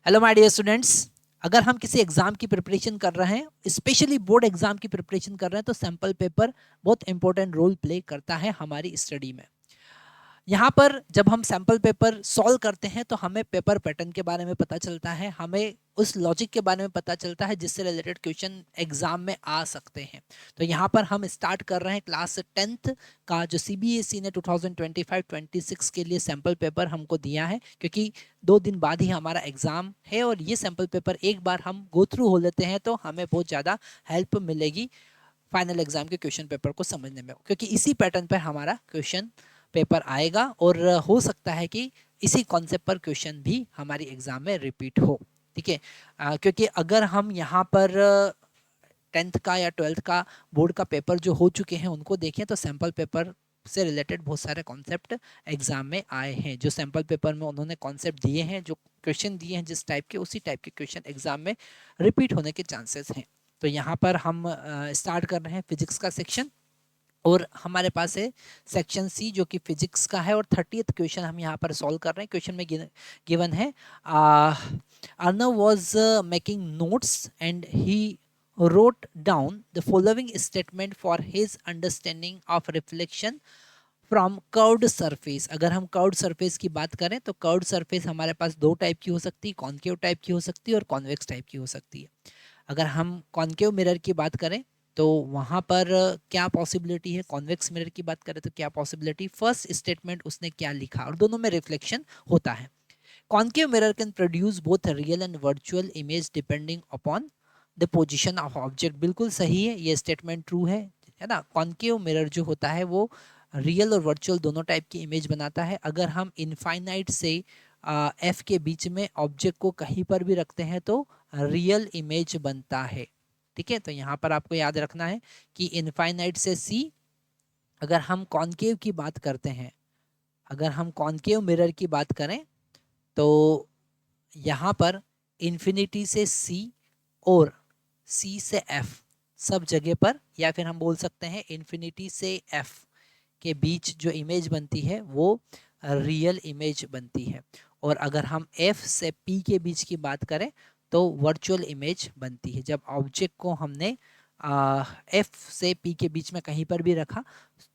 Hello my dear students, अगर हम किसी एग्जाम की प्रिपरेशन कर रहे हैं, स्पेशली बोर्ड एग्जाम की प्रिपरेशन कर रहे हैं, तो सैम्पल पेपर बहुत इंपॉर्टेंट रोल प्ले करता है हमारी स्टडी में। यहाँ पर जब हम सैम्पल पेपर सॉल्व करते हैं तो हमें पेपर पैटर्न के बारे में पता चलता है, हमें उस लॉजिक के बारे में पता चलता है जिससे रिलेटेड क्वेश्चन एग्जाम में आ सकते हैं। तो यहाँ पर हम स्टार्ट कर रहे हैं क्लास 10th का, जो सीबीएसई ने 2025-26 के लिए सैम्पल पेपर हमको दिया है, क्योंकि 2 दिन बाद ही हमारा एग्जाम है और ये सैम्पल पेपर एक बार हम गो थ्रू हो लेते हैं तो हमें बहुत ज़्यादा हेल्प मिलेगी फाइनल एग्जाम के क्वेश्चन पेपर को समझने में, क्योंकि इसी पैटर्न पर हमारा क्वेश्चन पेपर आएगा और हो सकता है कि इसी कॉन्सेप्ट पर क्वेश्चन भी हमारी एग्जाम में रिपीट हो। ठीक है, क्योंकि अगर हम यहाँ पर 10th का या 12th का बोर्ड का पेपर जो हो चुके हैं उनको देखें तो सैम्पल पेपर से रिलेटेड बहुत सारे कॉन्सेप्ट एग्जाम में आए हैं। जो सैम्पल पेपर में उन्होंने कॉन्सेप्ट दिए हैं, जो क्वेश्चन दिए हैं जिस टाइप के, उसी टाइप के क्वेश्चन एग्जाम में रिपीट होने के चांसेस हैं। तो यहाँ पर हम स्टार्ट कर रहे हैं फिजिक्स का सेक्शन और हमारे पास है सेक्शन सी जो कि फिजिक्स का है और 30th क्वेश्चन हम यहाँ पर सॉल्व कर रहे हैं। क्वेश्चन में गिवन है Arnav was making notes and he wrote down the following statement for his understanding of reflection from curved surface। अगर हम कर्व्ड सरफेस की बात करें तो कर्व्ड सरफेस हमारे पास दो टाइप की हो सकती है, कॉन्केव टाइप की हो सकती है और कॉन्वेक्स टाइप की हो सकती है। अगर हम कॉन्केव मिरर की बात करें तो वहाँ पर क्या पॉसिबिलिटी है, कॉन्वेक्स मिरर की बात करें तो क्या पॉसिबिलिटी, फर्स्ट स्टेटमेंट उसने क्या लिखा, और दोनों में रिफ्लेक्शन होता है। Concave mirror can produce both real and virtual image depending upon the position of object. बिल्कुल सही है, ये स्टेटमेंट ट्रू है ना। कॉन्केव मिरर जो होता है वो रियल और वर्चुअल दोनों टाइप की इमेज बनाता है। अगर हम इनफाइनाइट से एफ के बीच में ऑब्जेक्ट को कहीं पर भी रखते हैं तो रियल इमेज बनता है। ठीक है, तो यहाँ पर आपको याद रखना है कि इनफाइनाइट से सी, अगर हम कॉन्केव की बात करते हैं, अगर हम कॉन्केव मिरर की बात करें तो यहाँ पर इन्फिनिटी से सी और सी से एफ सब जगह पर, या फिर हम बोल सकते हैं इन्फिनिटी से एफ के बीच जो इमेज बनती है वो रियल इमेज बनती है। और अगर हम एफ से पी के बीच की बात करें तो वर्चुअल इमेज बनती है। जब ऑब्जेक्ट को हमने एफ से पी के बीच में कहीं पर भी रखा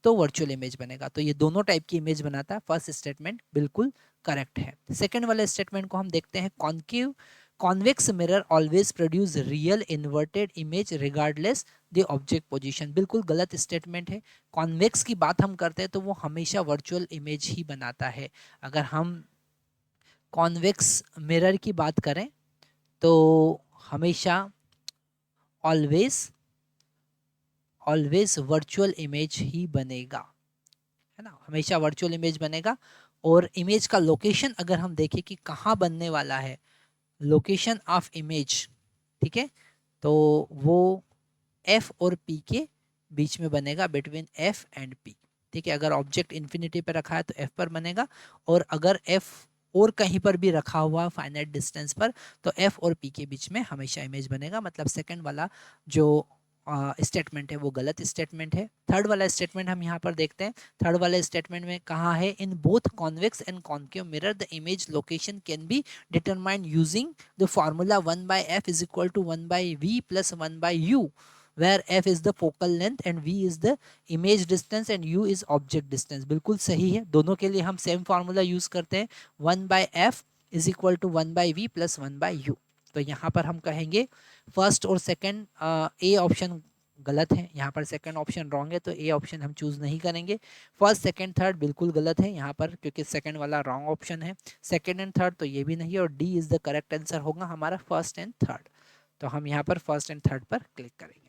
तो वर्चुअल इमेज बनेगा। तो ये दोनों टाइप की इमेज बनाता है। फर्स्ट स्टेटमेंट बिल्कुल करेक्ट है। सेकेंड वाले स्टेटमेंट को हम देखते हैं, concave convex mirror always produce real inverted image regardless the object position. बिल्कुल गलत स्टेटमेंट है। कॉन्वेक्स की बात हम करते हैं तो वो हमेशा वर्चुअल इमेज ही बनाता है। अगर हम कॉन्वेक्स मिरर की बात करें तो हमेशा ऑलवेज वर्चुअल इमेज ही बनेगा, है ना, हमेशा वर्चुअल इमेज बनेगा। और इमेज का लोकेशन अगर हम देखें कि कहाँ बनने वाला है, लोकेशन ऑफ इमेज, ठीक है, तो वो एफ और पी के बीच में बनेगा, बिटवीन एफ एंड पी। ठीक है, अगर ऑब्जेक्ट इन्फिनिटी पे रखा है तो एफ पर बनेगा, और अगर एफ और कहीं पर भी रखा हुआ फाइनाइट डिस्टेंस पर तो एफ और पी के बीच में हमेशा इमेज बनेगा। मतलब सेकंड वाला जो स्टेटमेंट है वो गलत स्टेटमेंट है। थर्ड वाला स्टेटमेंट हम यहाँ पर देखते हैं। थर्ड वाले स्टेटमेंट में कहा है, in both convex and concave mirror the image location can be determined using the formula 1/f is equal to 1/v plus 1/u, where f is the focal length and v is the image distance and u is object distance। बिल्कुल सही है, दोनों के लिए हम same formula use करते हैं, 1/f is equal to 1/v plus 1/u। तो यहाँ पर हम कहेंगे फर्स्ट और सेकंड ए ऑप्शन गलत है, यहाँ पर सेकंड ऑप्शन रॉन्ग है, तो ए ऑप्शन हम चूज नहीं करेंगे। फर्स्ट सेकंड थर्ड बिल्कुल गलत है यहाँ पर, क्योंकि सेकंड वाला रॉन्ग ऑप्शन है। सेकंड एंड थर्ड तो ये भी नहीं है, और D is the correct answer होगा हमारा फर्स्ट एंड थर्ड। तो हम यहाँ पर फर्स्ट एंड थर्ड पर क्लिक करेंगे।